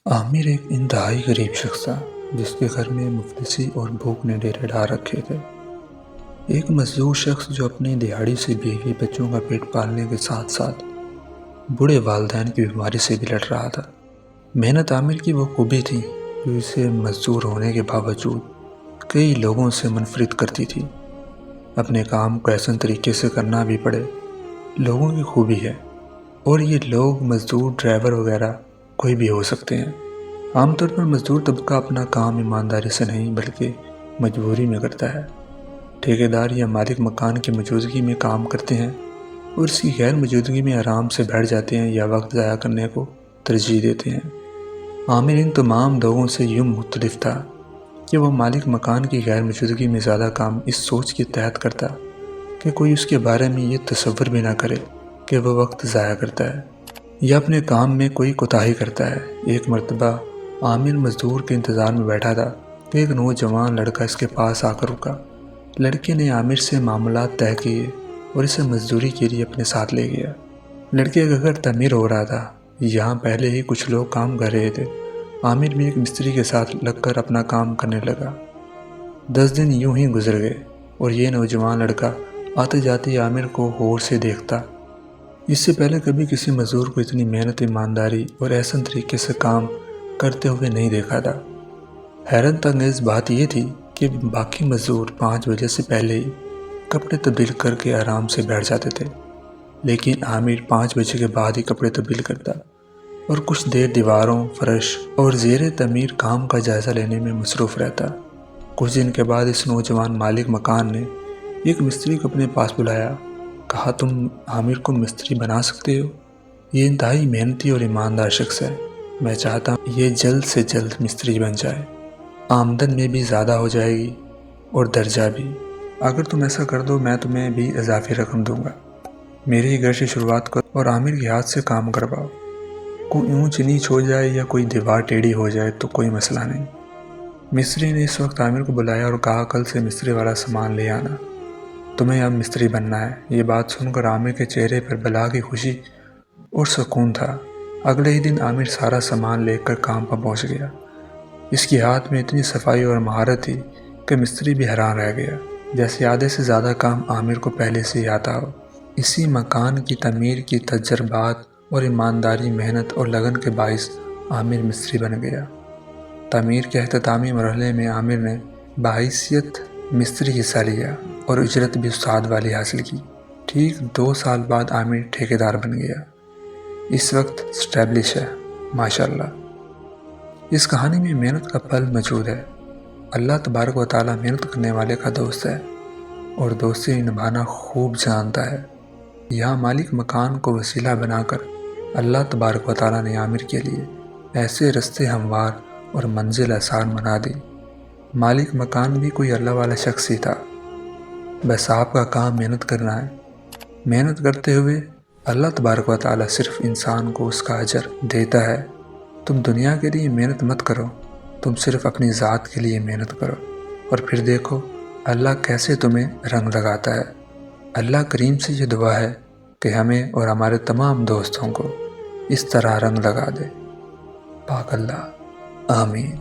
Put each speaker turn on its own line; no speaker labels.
عامر ایک انتہائی غریب شخص تھا جس کے گھر میں مفلسی اور بھوک نے ڈیرے ڈال رکھے تھے۔ ایک مزدور شخص جو اپنی دہاڑی سے بیوی بچوں کا پیٹ پالنے کے ساتھ ساتھ بوڑھے والدین کی بیماری سے بھی لڑ رہا تھا۔ محنت عامر کی وہ خوبی تھی جو اسے مزدور ہونے کے باوجود کئی لوگوں سے منفرد کرتی تھی۔ اپنے کام کو احسن طریقے سے کرنا بھی پڑے لوگوں کی خوبی ہے، اور یہ لوگ مزدور، ڈرائیور وغیرہ کوئی بھی ہو سکتے ہیں۔ عام طور پر مزدور طبقہ اپنا کام ایمانداری سے نہیں بلکہ مجبوری میں کرتا ہے۔ ٹھیکیدار یا مالک مکان کی موجودگی میں کام کرتے ہیں اور اس کی غیر موجودگی میں آرام سے بیٹھ جاتے ہیں یا وقت ضائع کرنے کو ترجیح دیتے ہیں۔ عامر ان تمام لوگوں سے یوں مختلف تھا کہ وہ مالک مکان کی غیر موجودگی میں زیادہ کام اس سوچ کے تحت کرتا کہ کوئی اس کے بارے میں یہ تصور بھی نہ کرے کہ وہ وقت ضائع کرتا ہے یا اپنے کام میں کوئی کوتاہی کرتا ہے۔ ایک مرتبہ عامر مزدور کے انتظار میں بیٹھا تھا کہ ایک نوجوان لڑکا اس کے پاس آ کر رکا۔ لڑکے نے عامر سے معاملات طے کیے اور اسے مزدوری کے لیے اپنے ساتھ لے گیا۔ لڑکے کا گھر تعمیر ہو رہا تھا، یہاں پہلے ہی کچھ لوگ کام کر رہے تھے۔ عامر بھی ایک مستری کے ساتھ لگ کر اپنا کام کرنے لگا۔ 10 دن یوں ہی گزر گئے اور یہ نوجوان لڑکا آتے جاتے عامر کو غور سے دیکھتا۔ اس سے پہلے کبھی کسی مزدور کو اتنی محنت، ایمانداری اور احسن طریقے سے کام کرتے ہوئے نہیں دیکھا تھا۔ حیرت انگیز بات یہ تھی کہ باقی مزدور 5 بجے سے پہلے ہی کپڑے تبدیل کر کے آرام سے بیٹھ جاتے تھے، لیکن عامر 5 بجے کے بعد ہی کپڑے تبدیل کرتا اور کچھ دیر دیواروں، فرش اور زیر تعمیر کام کا جائزہ لینے میں مصروف رہتا۔ کچھ دن کے بعد اس نوجوان مالک مکان نے ایک مستری کو اپنے پاس بلایا۔ کہا، تم عامر کو مستری بنا سکتے ہو؟ یہ انتہائی محنتی اور ایماندار شخص ہے۔ میں چاہتا ہوں یہ جلد سے جلد مستری بن جائے۔ آمدن میں بھی زیادہ ہو جائے گی اور درجہ بھی۔ اگر تم ایسا کر دو میں تمہیں بھی اضافی رقم دوں گا۔ میرے ہی گھر سے شروعات کرو اور عامر کے ہاتھ سے کام کرواؤ۔ کوئی اونچ نیچ ہو جائے یا کوئی دیوار ٹیڑھی ہو جائے تو کوئی مسئلہ نہیں۔ مستری نے اس وقت عامر کو بلایا اور کہا، کل سے مستری والا سامان لے آنا، تمہیں اب مستری بننا ہے۔ یہ بات سن کر عامر کے چہرے پر بلا کی خوشی اور سکون تھا۔ اگلے ہی دن عامر سارا سامان لے کر کام پر پہنچ گیا۔ اس کے ہاتھ میں اتنی صفائی اور مہارت تھی کہ مستری بھی حیران رہ گیا، جیسے آدھے سے زیادہ کام عامر کو پہلے سے ہی آتا ہو۔ اسی مکان کی تعمیر کی تجربات اور ایمانداری، محنت اور لگن کے باعث عامر مستری بن گیا۔ تعمیر کے اختتامی مرحلے میں عامر نے بحیثیت مستری حصہ لیا اور اجرت بھی استاد والی حاصل کی۔ ٹھیک 2 سال بعد عامر ٹھیکیدار بن گیا۔ اس وقت اسٹیبلش ہے، ماشاءاللہ۔ اس کہانی میں محنت کا پھل موجود ہے۔ اللہ تبارک و تعالیٰ محنت کرنے والے کا دوست ہے اور دوستی نبھانا خوب جانتا ہے۔ یہاں مالک مکان کو وسیلہ بنا کر اللہ تبارک و تعالیٰ نے عامر کے لیے ایسے رستے ہموار اور منزل آسان بنا دی۔ مالک مکان بھی کوئی اللہ والا شخص ہی تھا۔ بس آپ کا کام محنت کرنا ہے۔ محنت کرتے ہوئے اللہ تبارک و تعالیٰ صرف انسان کو اس کا اجر دیتا ہے۔ تم دنیا کے لیے محنت مت کرو، تم صرف اپنی ذات کے لیے محنت کرو، اور پھر دیکھو اللہ کیسے تمہیں رنگ لگاتا ہے۔ اللہ کریم سے یہ دعا ہے کہ ہمیں اور ہمارے تمام دوستوں کو اس طرح رنگ لگا دے۔ پاک اللہ، آمین۔